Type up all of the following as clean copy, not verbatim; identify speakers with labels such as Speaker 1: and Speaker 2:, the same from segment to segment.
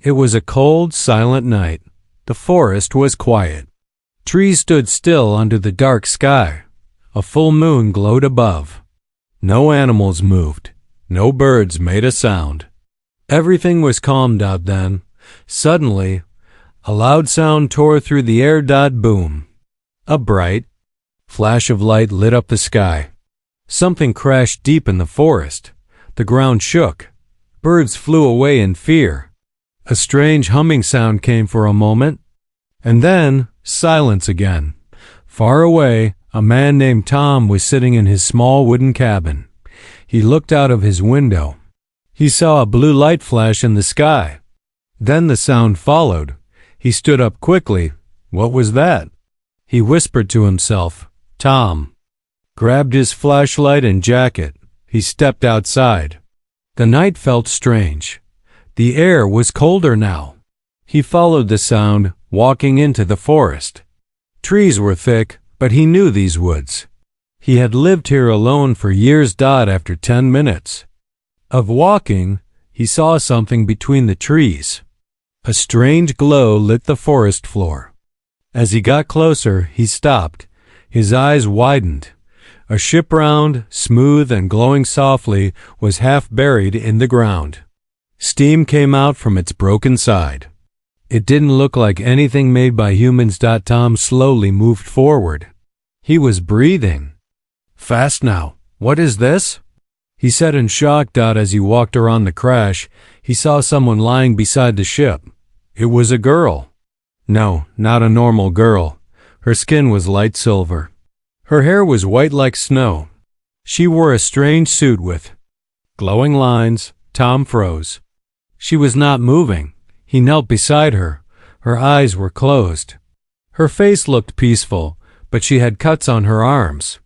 Speaker 1: It was a cold, silent night. The forest was quiet. Trees stood still under the dark sky. A full moon glowed above. No animals moved. No birds made a sound. Everything was calmed out then. Suddenly, a loud sound tore through the air. Boom. A bright flash of light lit up the sky. Something crashed deep in the forest. The ground shook. Birds flew away in fear. A strange humming sound came for a moment, and then silence again. Far away, a man named Tom was sitting in his small wooden cabin. He looked out of his window. He saw a blue light flash in the sky. Then the sound followed. He stood up quickly. What was that? He whispered to himself, Tom. Grabbed his flashlight and jacket. He stepped outside. The night felt strange. The air was colder now. He followed the sound, walking into the forest. Trees were thick, but he knew these woods. He had lived here alone for years. After 10 minutes of walking, he saw something between the trees. A strange glow lit the forest floor. As he got closer, he stopped. His eyes widened. A ship round, smooth and glowing softly, was half buried in the ground. Steam came out from its broken side. It didn't look like anything made by humans. Tom slowly moved forward. He was breathing. Fast now. What is this? He said in shock. As he walked around the crash, he saw someone lying beside the ship. It was a girl. No, not a normal girl. Her skin was light silver. Her hair was white like snow. She wore a strange suit with glowing lines. Tom froze. She was not moving. He knelt beside her. Her eyes were closed. Her face looked peaceful, but she had cuts on her arms.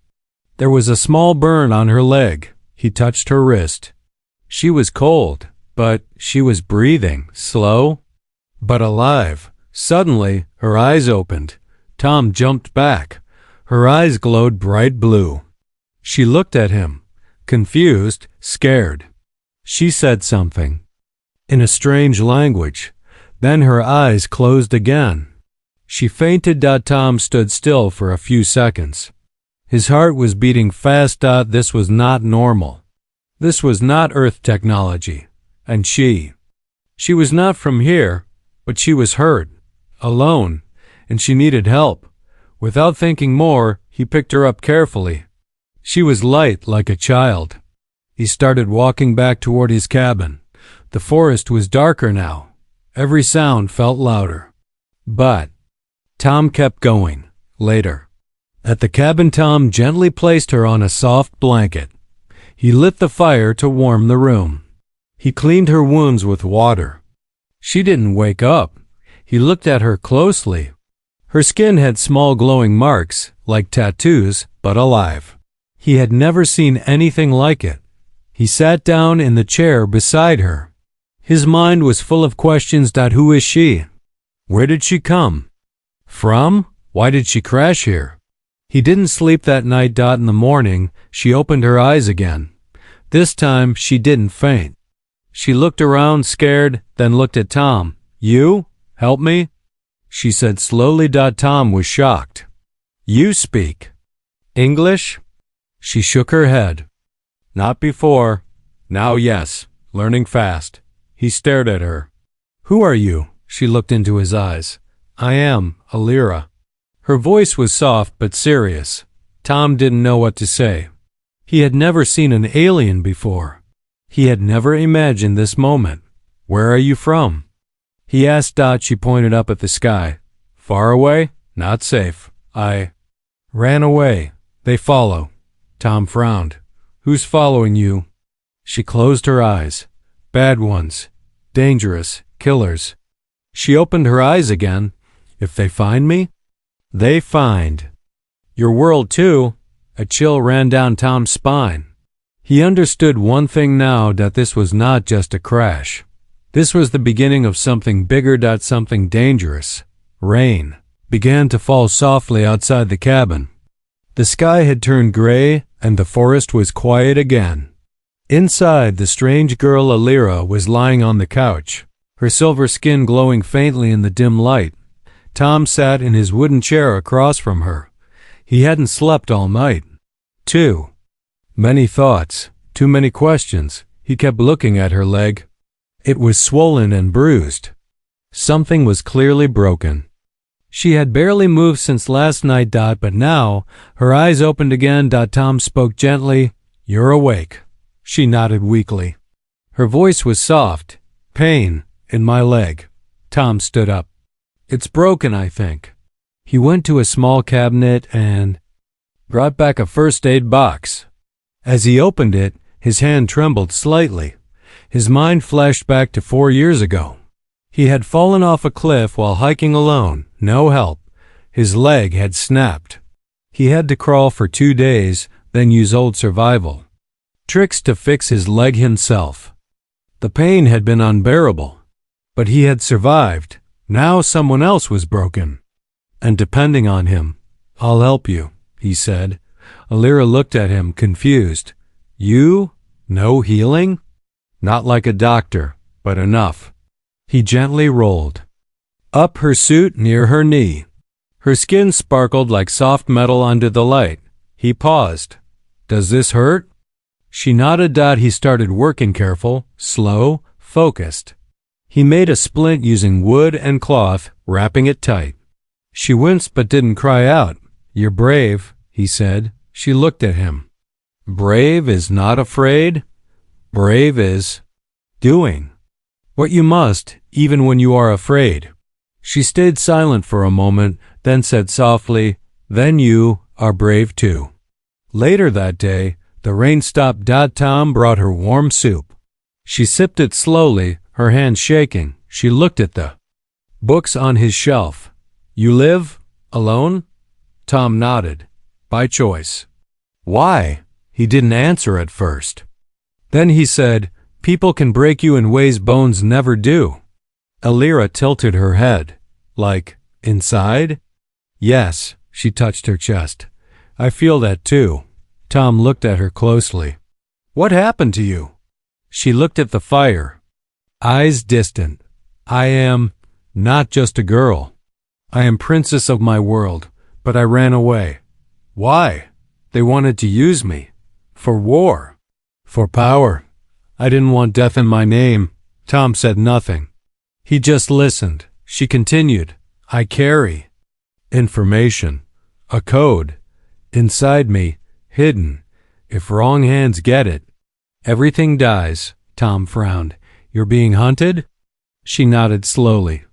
Speaker 1: There was a small burn on her leg. He touched her wrist. She was cold, but she was breathing, slow, but alive. Suddenly, her eyes opened. Tom jumped back. Her eyes glowed bright blue. She looked at him, confused, scared. She said something in a strange language. Then her eyes closed again. She fainted. Tom stood still for a few seconds. His heart was beating fast. This was not normal. This was not Earth technology. And she was not from here, but she was hurt, alone, and she needed help. Without thinking more, he picked her up carefully. She was light like a child. He started walking back toward his cabin. The forest was darker now. Every sound felt louder. But Tom kept going. Later, at the cabin, Tom gently placed her on a soft blanket. He lit the fire to warm the room. He cleaned her wounds with water. She didn't wake up. He looked at her closely. Her skin had small glowing marks, like tattoos, but alive. He had never seen anything like it. He sat down in the chair beside her. His mind was full of questions. Who is she? Where did she come from? Why did she crash here? He didn't sleep that night. In the morning, she opened her eyes again. This time, she didn't faint. She looked around, scared, then looked at Tom. You? Help me? She said slowly. Tom was shocked. You speak English? She shook her head. Not before. Now yes. Learning fast. He stared at her. Who are you? She looked into his eyes. I am Alira. Her voice was soft but serious. Tom didn't know what to say. He had never seen an alien before. He had never imagined this moment. Where are you from? He asked. She pointed up at the sky. Far away? Not safe. I ran away. They follow. Tom frowned. Who's following you? She closed her eyes. Bad ones. Dangerous. Killers. She opened her eyes again. If they find me? They find your world too. A chill ran down Tom's spine. He understood one thing now, that this was not just a crash. This was the beginning of something bigger. Something dangerous. Rain began to fall softly outside the cabin. The sky had turned gray, and the forest was quiet again. Inside, the strange girl Alira was lying on the couch. her silver skin glowing faintly in the dim light. Tom sat in his wooden chair across from her. He hadn't slept all night. Too many thoughts, too many questions. He kept looking at her leg. It was swollen and bruised. Something was clearly broken. She had barely moved since last night, but now her eyes opened again. Tom spoke gently. "You're awake." She nodded weakly. Her voice was soft. "Pain in my leg." Tom stood up. "It's broken, I think." He went to a small cabinet and brought back a first aid box. As he opened it, his hand trembled slightly. His mind flashed back to 4 years ago. He had fallen off a cliff while hiking alone, no help. His leg had snapped. He had to crawl for 2 days, then use old survival tricks to fix his leg himself. The pain had been unbearable, but he had survived. Now someone else was broken and depending on him. "I'll help you," he said. Alira looked at him, confused. "You? No healing?" "Not like a doctor, but enough." He gently rolled up her suit near her knee. Her skin sparkled like soft metal under the light. He paused. "Does this hurt?" She nodded. He started working careful, slow, focused. He made a splint using wood and cloth, wrapping it tight. She winced but didn't cry out. "You're brave," he said. She looked at him. "Brave is not afraid. Brave is doing what you must, even when you are afraid." She stayed silent for a moment, then said softly, "Then you are brave too." Later that day, the rain stopped. Tom brought her warm soup. She sipped it slowly, her hand shaking. She looked at the books on his shelf. "You live alone?" Tom nodded. "By choice." "Why?" He didn't answer at first. Then he said, "People can break you in ways bones never do." Alira tilted her head. "Like, inside?" "Yes." She touched her chest. "I feel that too." Tom looked at her closely. "What happened to you?" She looked at the fire, eyes distant. "I am not just a girl. I am princess of my world, but I ran away." "Why?" "They wanted to use me. For war. For power. I didn't want death in my name." Tom said nothing. He just listened. She continued, "I carry information, a code, inside me, hidden. If wrong hands get it, everything dies." Tom frowned. "You're being hunted?" She nodded slowly.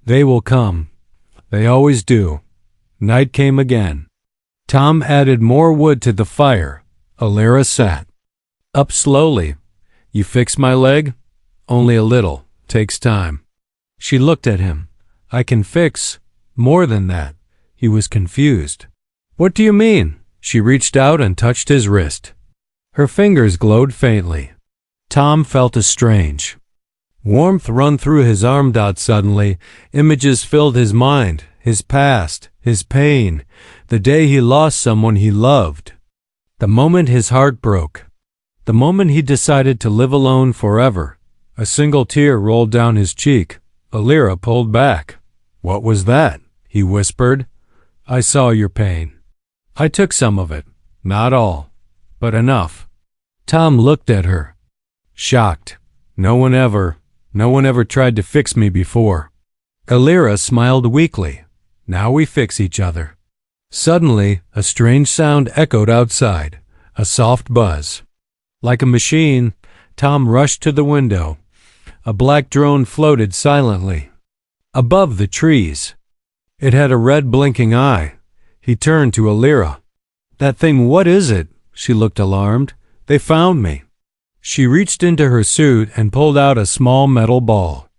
Speaker 1: "They will come. They always do." Night came again. Tom added more wood to the fire. Alira sat up slowly. "You fixed my leg?" "Only a little. Takes time." She looked at him. "I can fix more than that." He was confused. "What do you mean?" She reached out and touched his wrist. Her fingers glowed faintly. Tom felt a strange warmth run through his arm. Suddenly, images filled his mind, his past, his pain, the day he lost someone he loved, the moment his heart broke, the moment he decided to live alone forever. A single tear rolled down his cheek. Alira pulled back. "What was that?" he whispered. "I saw your pain. I took some of it. Not all, but enough." Tom looked at her, shocked. No one ever tried to fix me before." Alira smiled weakly. "Now we fix each other." Suddenly, a strange sound echoed outside, a soft buzz. Like a machine, Tom rushed to the window. A black drone floated silently above the trees. It had a red blinking eye. He turned to Alira. "That thing, what is it?" She looked alarmed. "They found me." She reached into her suit and pulled out a small metal ball.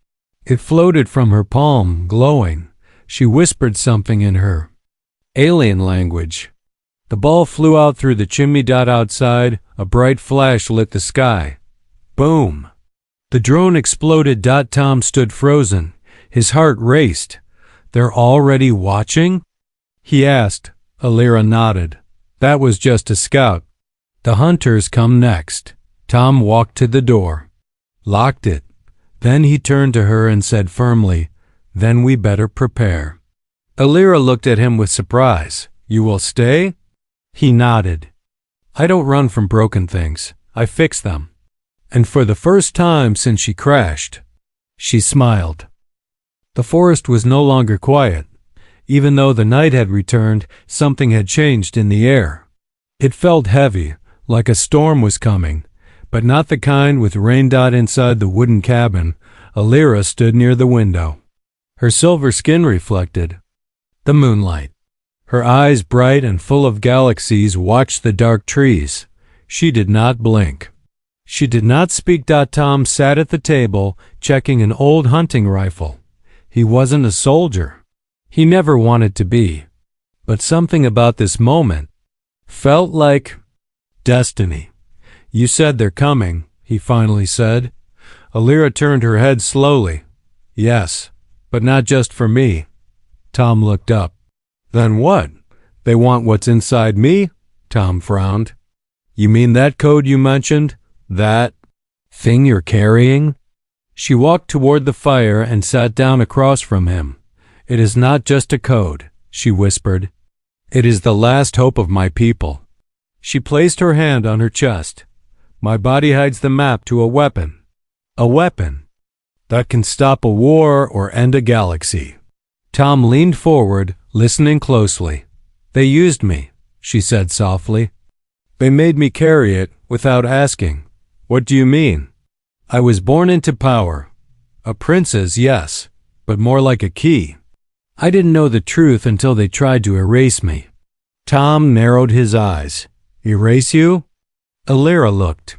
Speaker 1: It floated from her palm, glowing. She whispered something in her alien language. The ball flew out through the chimney. Outside, a bright flash lit the sky. Boom! The drone exploded. Tom stood frozen. His heart raced. "They're already watching?" he asked. Alira nodded. "That was just a scout. The hunters come next." Tom walked to the door, locked it, Then he turned to her and said firmly, "Then we better prepare." Alira looked at him with surprise. "You will stay?" He nodded. "I don't run from broken things. I fix them." And for the first time since she crashed, she smiled. The forest was no longer quiet. Even though the night had returned, something had changed in the air. It felt heavy, like a storm was coming, but not the kind with rain dot inside the wooden cabin. Alira stood near the window. Her silver skin reflected the moonlight. Her eyes, bright and full of galaxies, watched the dark trees. She did not blink. She did not speak. Tom sat at the table, checking an old hunting rifle. He wasn't a soldier. He never wanted to be. But something about this moment felt like destiny. "You said they're coming," he finally said. Alira turned her head slowly. "Yes, but not just for me." Tom looked up. "Then what? They want what's inside me?" Tom frowned. "You mean that code you mentioned? That thing you're carrying?" She walked toward the fire and sat down across from him. "It is not just a code," she whispered. "It is the last hope of my people." She placed her hand on her chest. "My body hides the map to a weapon that can stop a war or end a galaxy." Tom leaned forward, listening closely. "They used me," she said softly. "They made me carry it without asking." "What do you mean?" "I was born into power. A princess, yes, but more like a key. I didn't know the truth until they tried to erase me." Tom narrowed his eyes. "Erase you?" Alira looked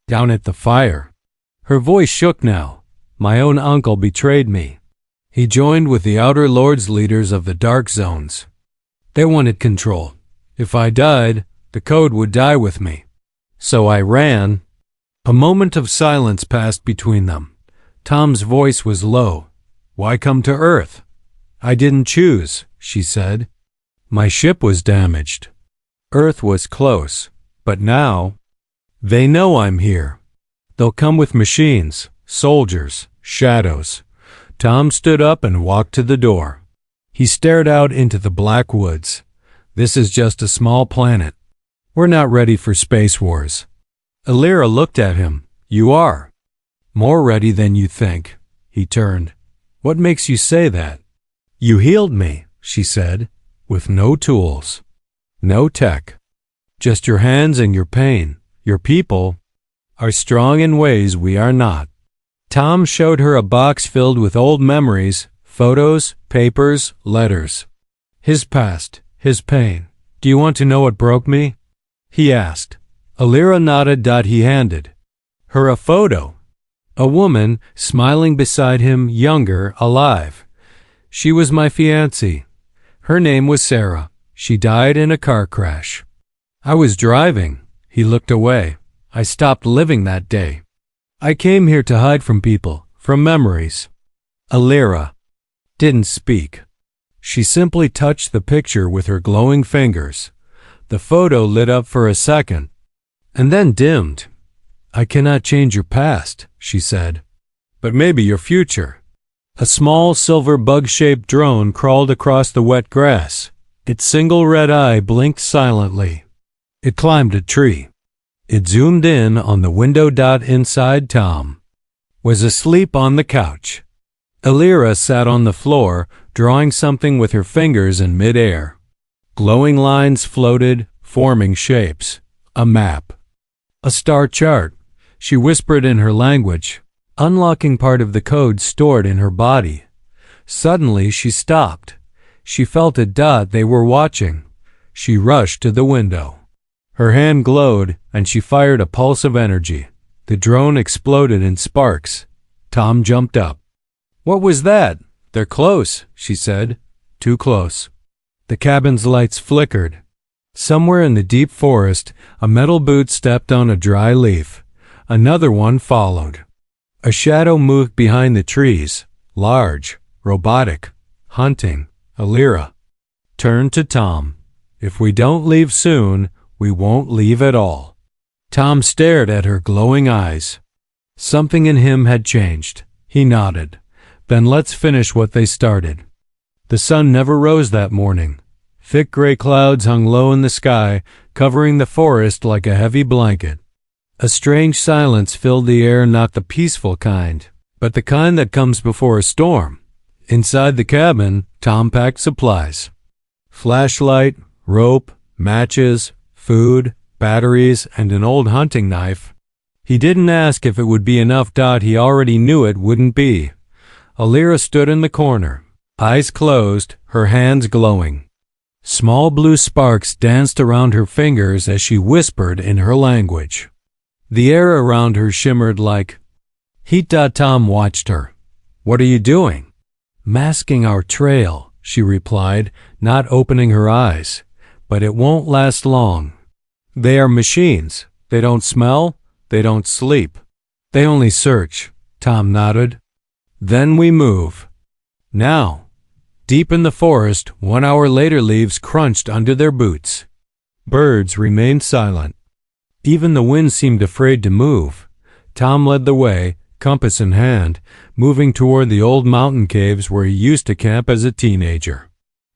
Speaker 1: down at the fire. Her voice shook now. "My own uncle betrayed me. He joined with the Outer Lords leaders of the Dark Zones. They wanted control. If I died, the code would die with me. So I ran." A moment of silence passed between them. Tom's voice was low. "Why come to Earth?" "I didn't choose," she said. "My ship was damaged. Earth was close. But now, they know I'm here. They'll come with machines, soldiers, shadows." Tom stood up and walked to the door. He stared out into the black woods. "This is just a small planet. We're not ready for space wars." Alira looked at him. "You are. More ready than you think." He turned. "What makes you say that?" "You healed me," she said, "with no tools, no tech. Just your hands and your pain. Your people are strong in ways we are not." Tom showed her a box filled with old memories, photos, papers, letters. His past, his pain. "Do you want to know what broke me?" he asked. Alira nodded. He handed her a photo. A woman, smiling beside him, younger, alive. "She was my fiancée. Her name was Sarah. She died in a car crash. I was driving." He looked away. "I stopped living that day. I came here to hide from people, from memories." Alira didn't speak. She simply touched the picture with her glowing fingers. The photo lit up for a second, and then dimmed. "I cannot change your past," she said, "but maybe your future." A small silver bug-shaped drone crawled across the wet grass. Its single red eye blinked silently. It climbed a tree. It zoomed in on the window. Inside, Tom was asleep on the couch. Alira sat on the floor, drawing something with her fingers in midair. Glowing lines floated, forming shapes. A map. A star chart. She whispered in her language, unlocking part of the code stored in her body. Suddenly she stopped. She felt a dot. They were watching. She rushed to the window. Her hand glowed, and she fired a pulse of energy. The drone exploded in sparks. Tom jumped up. "What was that?" "They're close," she said. "Too close." The cabin's lights flickered. Somewhere in the deep forest, a metal boot stepped on a dry leaf. Another one followed. A shadow moved behind the trees, large, robotic, hunting. Alira turned to Tom. "If we don't leave soon, we won't leave at all." Tom stared at her glowing eyes. Something in him had changed. He nodded. Then let's finish what they started. The sun never rose that morning. Thick gray clouds hung low in the sky, covering the forest like a heavy blanket. A strange silence filled the air, not the peaceful kind, but the kind that comes before a storm. Inside the cabin, Tom packed supplies. Flashlight, rope, matches, food, batteries, and an old hunting knife. He didn't ask if it would be enough. He already knew it wouldn't be. Alira stood in the corner, eyes closed, her hands glowing. Small blue sparks danced around her fingers as she whispered in her language. The air around her shimmered like heat. Tom watched her. What are you doing? Masking our trail, she replied, not opening her eyes. But it won't last long. They are machines. They don't smell. They don't sleep. They only search. Tom nodded. Then we move. Now. Deep in the forest, 1 hour later, leaves crunched under their boots. Birds remained silent. Even the wind seemed afraid to move. Tom led the way, compass in hand, moving toward the old mountain caves where he used to camp as a teenager.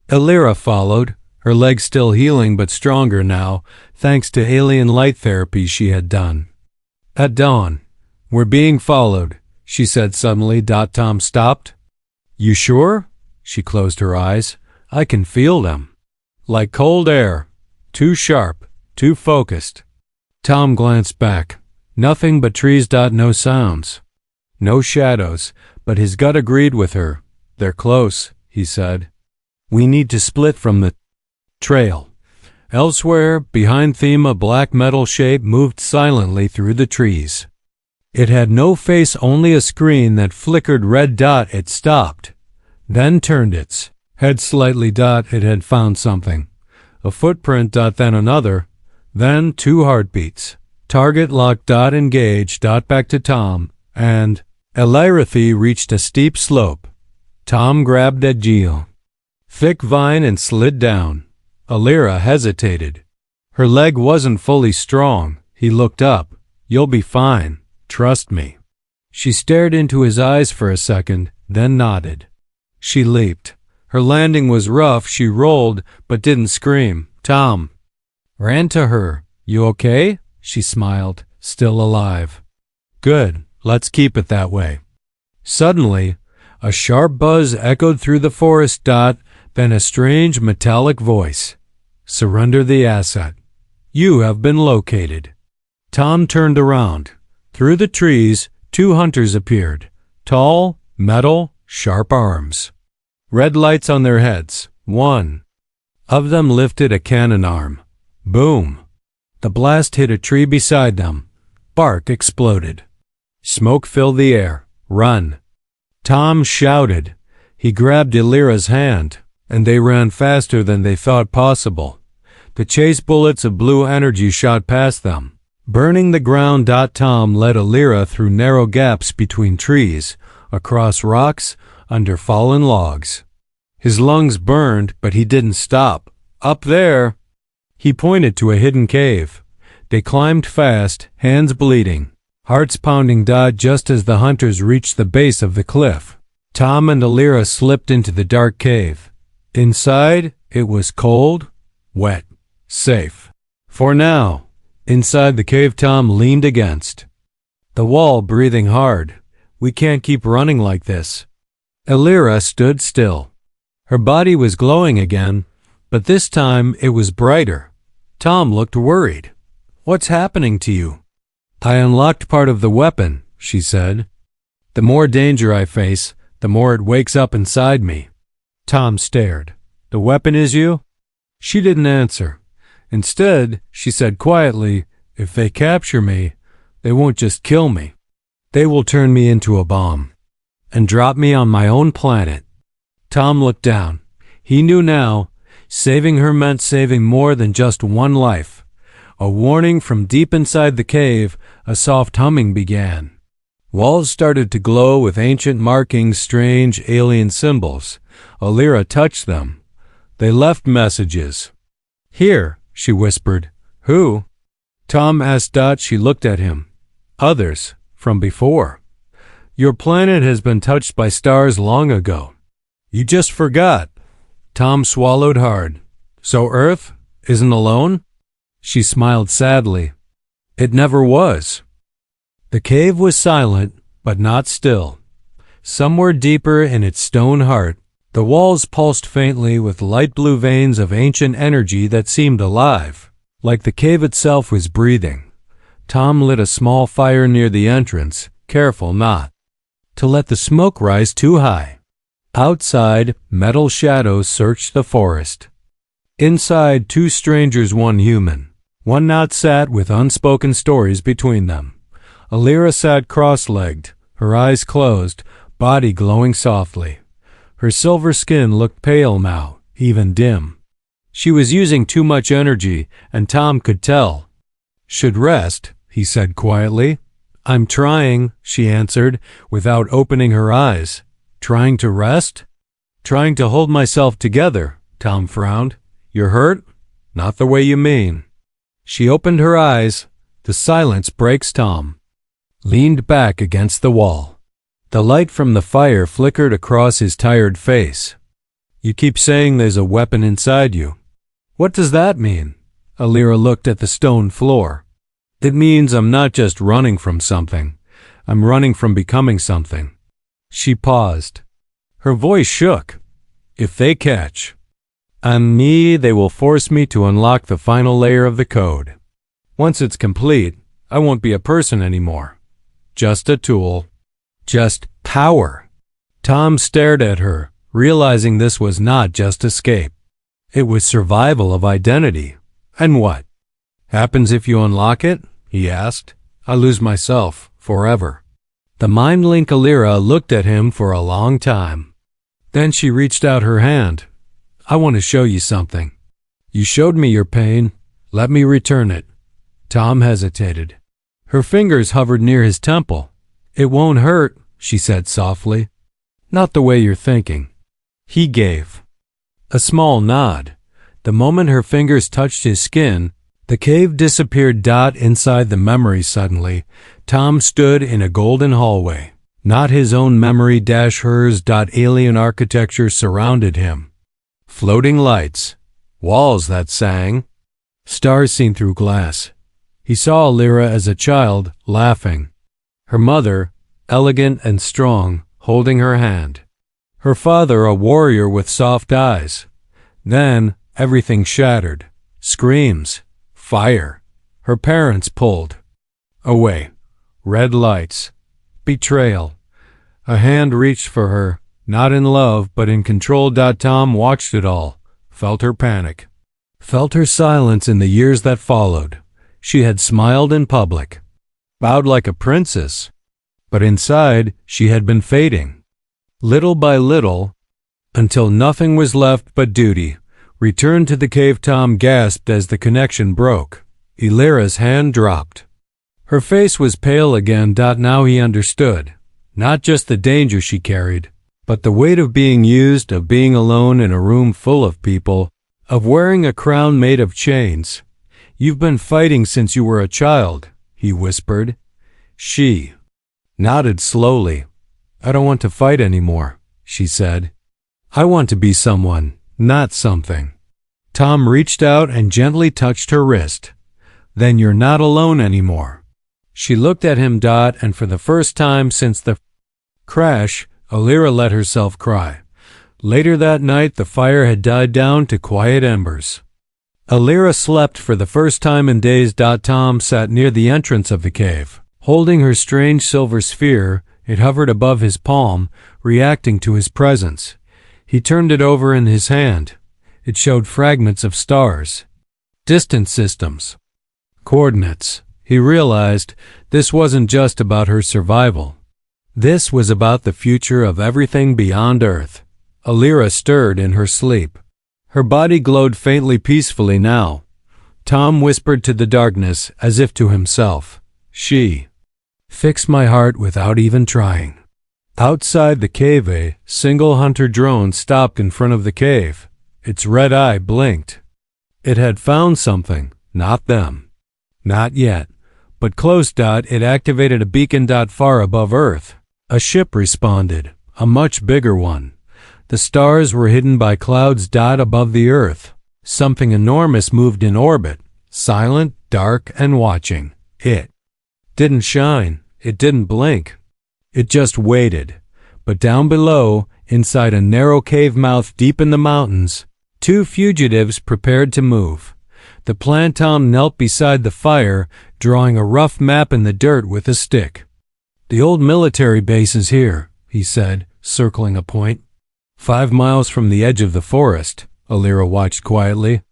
Speaker 1: Alira followed, her legs still healing but stronger now, thanks to alien light therapy she had done. At dawn, we're being followed, she said suddenly. Tom stopped. You sure? She closed her eyes. I can feel them. Like cold air. Too sharp, too focused. Tom glanced back. Nothing but trees. No sounds. No shadows, but his gut agreed with her. They're close, he said. We need to split from the trail. Elsewhere, behind them, a black metal shape moved silently through the trees. It had no face, only a screen that flickered red. It stopped, then turned its head slightly. It had found something. A footprint. Then another. Then 2 heartbeats. Target locked. Engaged. Back to Tom, and Elirathi reached a steep slope. Tom grabbed a Geo. Thick vine and slid down. Alira hesitated. Her leg wasn't fully strong. He looked up. You'll be fine. Trust me. She stared into his eyes for a second, then nodded. She leaped. Her landing was rough. She rolled, but didn't scream. Tom ran to her. You okay? She smiled, still alive. Good. Let's keep it that way. Suddenly, a sharp buzz echoed through the forest. Then a strange metallic voice. Surrender the asset. You have been located. Tom turned around. Through the trees, 2 hunters appeared. Tall, metal, sharp arms. Red lights on their heads. One of them lifted a cannon arm. Boom. The blast hit a tree beside them. Bark exploded. Smoke filled the air. Run. Tom shouted. He grabbed Alira's hand, and they ran faster than they thought possible. The chase bullets of blue energy shot past them, burning the ground. Tom led Alira through narrow gaps between trees, across rocks, under fallen logs. His lungs burned, but he didn't stop. Up there! He pointed to a hidden cave. They climbed fast, hands bleeding, hearts pounding. Just as the hunters reached the base of the cliff, Tom and Alira slipped into the dark cave. Inside, it was cold, wet, safe. For now, inside the cave, Tom leaned against the wall, breathing hard. We can't keep running like this. Alira stood still. Her body was glowing again, but this time it was brighter. Tom looked worried. What's happening to you? I unlocked part of the weapon, she said. The more danger I face, the more it wakes up inside me. Tom stared. The weapon is you? She didn't answer. Instead, she said quietly, if they capture me, they won't just kill me. They will turn me into a bomb and drop me on my own planet. Tom looked down. He knew now, saving her meant saving more than just one life. A warning from deep inside the cave, a soft humming began. Walls started to glow with ancient markings, strange alien symbols. Alira touched them. They left messages. Here, she whispered. Who? Tom asked. She looked at him. Others, from before. Your planet has been touched by stars long ago. You just forgot. Tom swallowed hard. So Earth isn't alone? She smiled sadly. It never was. The cave was silent, but not still. Somewhere deeper in its stone heart, the walls pulsed faintly with light blue veins of ancient energy that seemed alive, like the cave itself was breathing. Tom lit a small fire near the entrance, careful not to let the smoke rise too high. Outside, metal shadows searched the forest. Inside, two strangers, one human. One knot sat with unspoken stories between them. Alira sat cross-legged, her eyes closed, body glowing softly. Her silver skin looked pale now, even dim. She was using too much energy, and Tom could tell. Should rest, he said quietly. I'm trying, she answered, without opening her eyes. Trying to rest? Trying to hold myself together, Tom frowned. You're hurt? Not the way you mean. She opened her eyes. The silence breaks Tom. Leaned back against the wall. The light from the fire flickered across his tired face. You keep saying there's a weapon inside you. What does that mean? Alira looked at the stone floor. It means I'm not just running from something. I'm running from becoming something. She paused. Her voice shook. If they catch on me, they will force me to unlock the final layer of the code. Once it's complete, I won't be a person anymore. Just a tool. Just power. Tom stared at her, realizing this was not just escape. It was survival of identity. And what happens if you unlock it? He asked. I lose myself forever. The mind link Alira looked at him for a long time. Then she reached out her hand. I want to show you something. You showed me your pain. Let me return it. Tom hesitated. Her fingers hovered near his temple. It won't hurt, she said softly. Not the way you're thinking. He gave a small nod. The moment her fingers touched his skin, the cave disappeared. Inside the memory suddenly, Tom stood in a golden hallway. Not his own memory, hers. Alien architecture surrounded him. Floating lights. Walls that sang. Stars seen through glass. He saw Alira as a child, laughing. Her mother, elegant and strong, holding her hand. Her father, a warrior with soft eyes. Then, everything shattered. Screams. Fire. Her parents pulled away. Red lights. Betrayal. A hand reached for her, not in love, but in control. Tom watched it all, felt her panic, felt her silence in the years that followed. She had smiled in public, bowed like a princess, but inside she had been fading. Little by little, until nothing was left but duty. Returned to the cave. Tom gasped as the connection broke. Alira's hand dropped. Her face was pale again. Now he understood. Not just the danger she carried, but the weight of being used, of being alone in a room full of people, of wearing a crown made of chains. You've been fighting since you were a child, he whispered. She nodded slowly. I don't want to fight anymore, she said. I want to be someone, not something. Tom reached out and gently touched her wrist. Then you're not alone anymore. She looked at him. And for the first time since the crash, Alira let herself cry. Later that night, the fire had died down to quiet embers. Alira slept for the first time in days. Tom sat near the entrance of the cave, holding her strange silver sphere. It hovered above his palm, reacting to his presence. He turned it over in his hand. It showed fragments of stars, distant systems, coordinates. He realized this wasn't just about her survival. This was about the future of everything beyond Earth. Alira stirred in her sleep. Her body glowed faintly, peacefully now. Tom whispered to the darkness, as if to himself. She fixed my heart without even trying. Outside the cave, a single hunter drone stopped in front of the cave. Its red eye blinked. It had found something, not them. Not yet, but close. It activated a beacon. Far above Earth. A ship responded, a much bigger one. The stars were hidden by clouds above the earth. Something enormous moved in orbit, silent, dark, and watching. It didn't shine. It didn't blink. It just waited. But down below, inside a narrow cave mouth deep in the mountains, two fugitives prepared to move. The plan Tom knelt beside the fire, drawing a rough map in the dirt with a stick. "The old military base is here," he said, circling a point. 5 miles from the edge of the forest. Alira watched quietly.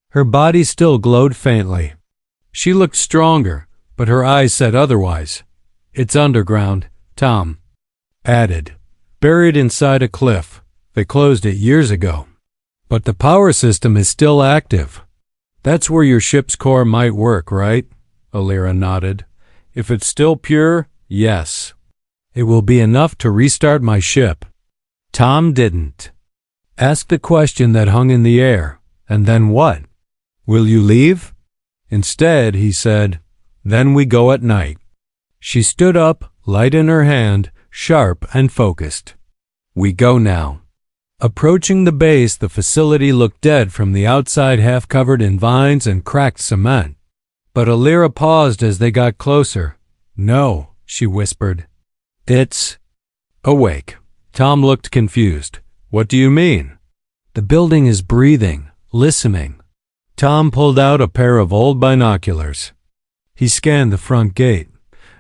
Speaker 1: Her body still glowed faintly. She looked stronger, but her eyes said otherwise. "It's underground," Tom added. "Buried inside a cliff. They closed it years ago. But the power system is still active." "That's where your ship's core might work, right?" Alira nodded. "If it's still pure, yes. It will be enough to restart my ship." Tom didn't ask the question that hung in the air. "And then what? Will you leave?" Instead, he said, "Then we go at night." She stood up, light in her hand, sharp and focused. "We go now." Approaching the base, the facility looked dead from the outside, half covered in vines and cracked cement. But Alira paused as they got closer. "No," she whispered. "It's awake." Tom looked confused. "What do you mean?" "The building is breathing, listening." Tom pulled out a pair of old binoculars. He scanned the front gate.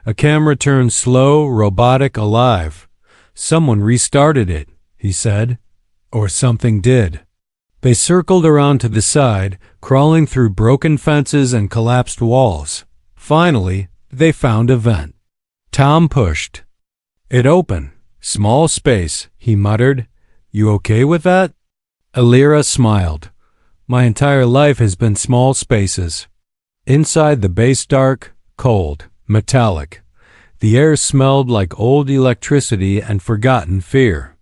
Speaker 1: A camera turned slow, robotic, alive. "Someone restarted it," he said. "Or something did." They circled around to the side, crawling through broken fences and collapsed walls. Finally, they found a vent. Tom pushed. It opened. "Small space," he muttered. "You okay with that?" Alira smiled. "My entire life has been small spaces." Inside, the base dark, cold, metallic. The air smelled like old electricity and forgotten fear.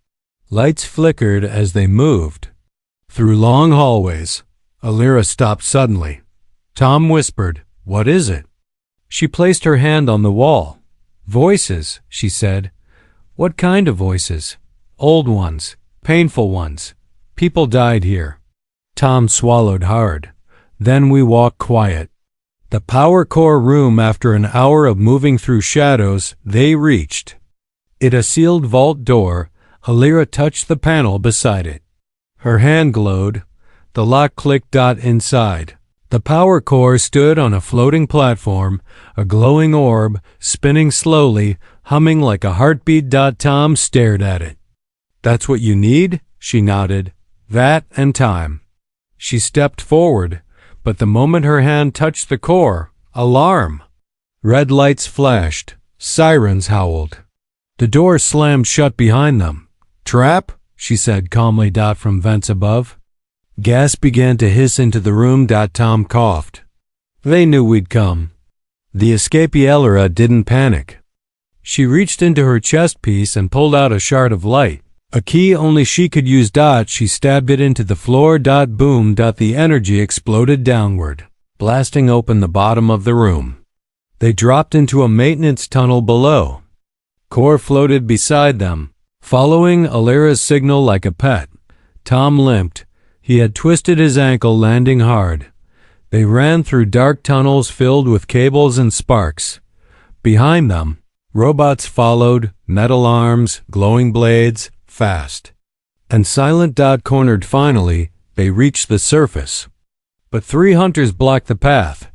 Speaker 1: Lights flickered as they moved. Through long hallways, Alira stopped suddenly. Tom whispered, "What is it?" She placed her hand on the wall. "Voices," she said. "What kind of voices?" "Old ones, painful ones. People died here." Tom swallowed hard. "Then we walked quiet." The power core room, after an hour of moving through shadows, they reached. It a sealed vault door. Alira touched the panel beside it. Her hand glowed. The lock clicked. Inside. The power core stood on a floating platform, a glowing orb, spinning slowly, humming like a heartbeat. Tom stared at it. "That's what you need?" She nodded. "That and time." She stepped forward, but the moment her hand touched the core, alarm! Red lights flashed. Sirens howled. The door slammed shut behind them. "Trap?" she said calmly. From vents above. Gas began to hiss into the room. Tom coughed. "They knew we'd come." The escapee Alira didn't panic. She reached into her chest piece and pulled out a shard of light. A key only she could use. She stabbed it into the floor. Boom. The energy exploded downward, blasting open the bottom of the room. They dropped into a maintenance tunnel below. Core floated beside them, following Alira's signal like a pet. Tom limped. He had twisted his ankle, landing hard. They ran through dark tunnels filled with cables and sparks. Behind them, robots followed, metal arms, glowing blades, fast and silent. Cornered. Finally, they reached the surface. But 3 hunters blocked the path.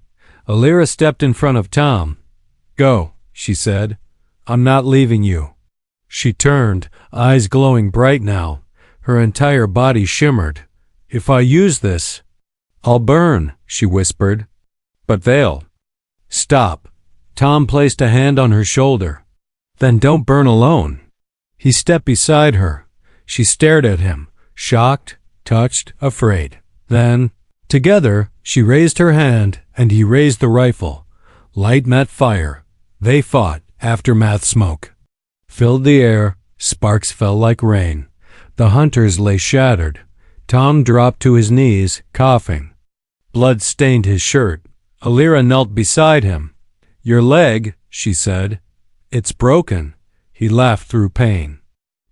Speaker 1: Alira stepped in front of Tom. "Go," she said. "I'm not leaving you." She turned, eyes glowing bright now. Her entire body shimmered. "If I use this, I'll burn," she whispered. "But they'll." "Stop." Tom placed a hand on her shoulder. "Then don't burn alone." He stepped beside her. She stared at him, shocked, touched, afraid. Then, together, she raised her hand and he raised the rifle. Light met fire. They fought. Aftermath smoke filled the air. Sparks fell like rain. The hunters lay shattered. Tom dropped to his knees, coughing. Blood stained his shirt. Alira knelt beside him. "Your leg," she said. "It's broken." He laughed through pain.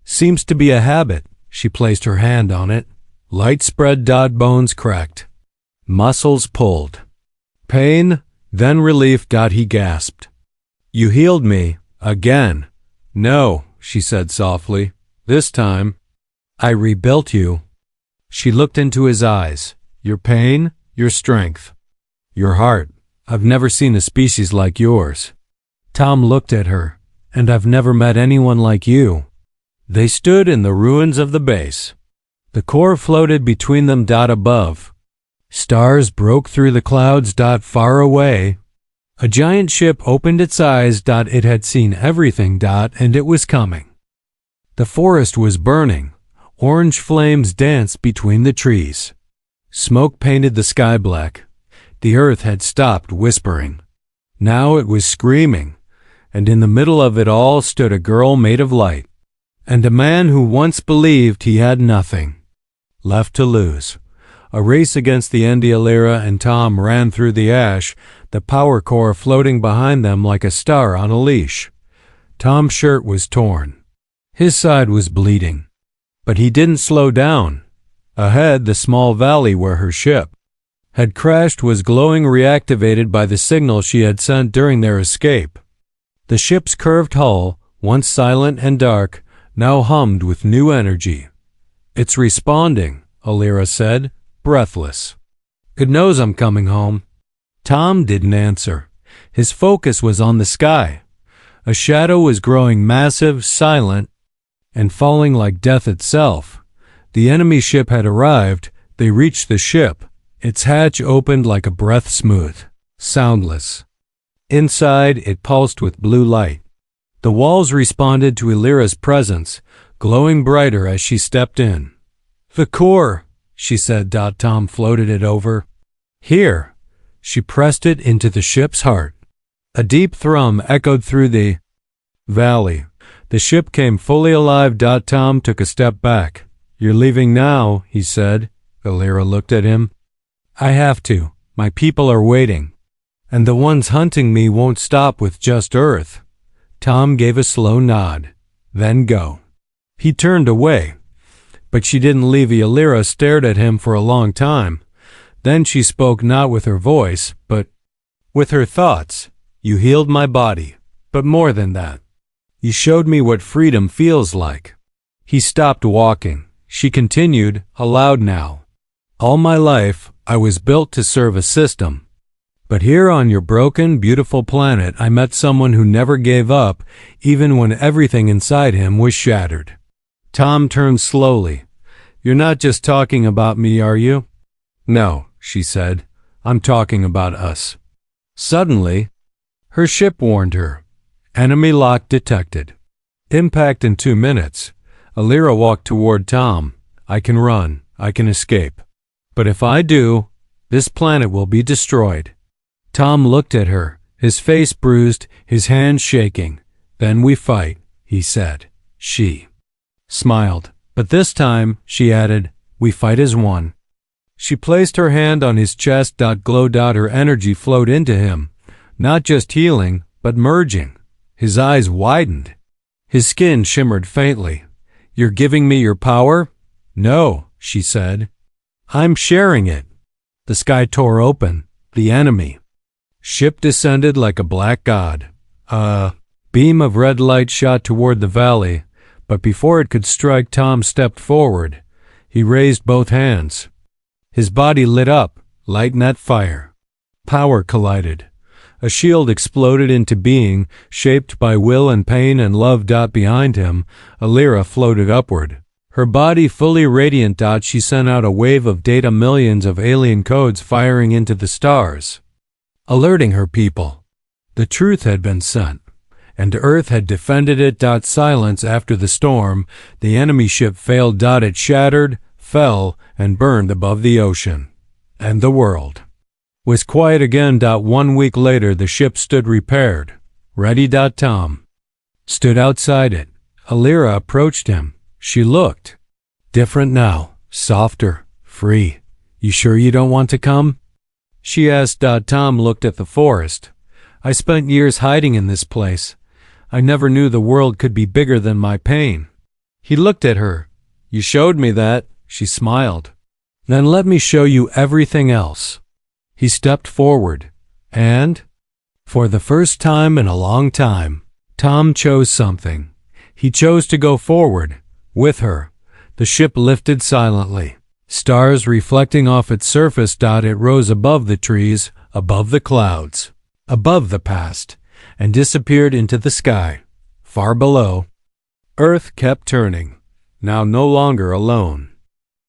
Speaker 1: Seems to be a habit. She placed her hand on it. Light spread. Bones cracked. Muscles pulled. Pain, then relief. He gasped. You healed me. Again. No, she said softly. This time, I rebuilt you. She looked into his eyes. Your pain, your strength, your heart. I've never seen a species like yours. Tom looked at her. And I've never met anyone like you. They stood in the ruins of the base. The core floated between them. Above. Stars broke through the clouds. Far away. A giant ship opened its eyes. It had seen everything. And it was coming. The forest was burning. Orange flames danced between the trees. Smoke painted the sky black. The earth had stopped whispering. Now it was screaming. And in the middle of it all stood a girl made of light. And a man who once believed he had nothing left to lose. A race against the end. Alira and Tom ran through the ash, the power core floating behind them like a star on a leash. Tom's shirt was torn. His side was bleeding. But he didn't slow down. Ahead, the small valley where her ship had crashed was glowing, reactivated by the signal she had sent during their escape. The ship's curved hull, once silent and dark, now hummed with new energy. It's responding, Alira said, breathless. It knows I'm coming home. Tom didn't answer. His focus was on the sky. A shadow was growing massive, silent, and falling like death itself. The enemy ship had arrived. They reached the ship. Its hatch opened like a breath, smooth, soundless. Inside, it pulsed with blue light. The walls responded to Alira's presence, glowing brighter as she stepped in. The core, she said. Tom floated it over. Here. She pressed it into the ship's heart. A deep thrum echoed through the valley. The ship came fully alive. Tom took a step back. You're leaving now, he said. Alira looked at him. I have to. My people are waiting. And the ones hunting me won't stop with just Earth. Tom gave a slow nod. Then go. He turned away. But she didn't leave. Alira stared at him for a long time. Then she spoke, not with her voice, but with her thoughts. You healed my body. But more than that. You showed me what freedom feels like. He stopped walking. She continued, aloud now. All my life, I was built to serve a system. But here on your broken, beautiful planet, I met someone who never gave up, even when everything inside him was shattered. Tom turned slowly. You're not just talking about me, are you? No, she said. I'm talking about us. Suddenly, her ship warned her. Enemy lock detected. Impact in 2 minutes. Alira walked toward Tom. I can run. I can escape. But if I do, this planet will be destroyed. Tom looked at her, his face bruised, his hands shaking. Then we fight, he said. She smiled. But this time, she added, we fight as one. She placed her hand on his chest. Glow. Her energy flowed into him, not just healing, but merging. His eyes widened. His skin shimmered faintly. You're giving me your power? No, she said. I'm sharing it. The sky tore open. The enemy ship descended like a black god. A beam of red light shot toward the valley, but before it could strike, Tom stepped forward. He raised both hands. His body lit up, light net fire. Power collided. A shield exploded into being, shaped by will and pain and love. Behind him, Alira floated upward. Her body fully radiant. She sent out a wave of data, millions of alien codes firing into the stars, alerting her people. The truth had been sent, and Earth had defended it. Silence after the storm. The enemy ship failed. It shattered, fell, and burned above the ocean. And the world was quiet again. 1 week later, the ship stood repaired, ready. Tom stood outside it. Alira approached him. She looked different now, softer, free. You sure you don't want to come? She asked. Tom looked at the forest. I spent years hiding in this place. I never knew the world could be bigger than my pain. He looked at her. You showed me that, she smiled. Then let me show you everything else. He stepped forward, and, for the first time in a long time, Tom chose something. He chose to go forward, with her. The ship lifted silently. Stars reflecting off its surface. It rose above the trees, above the clouds, above the past, and disappeared into the sky. Far below, Earth kept turning, now no longer alone.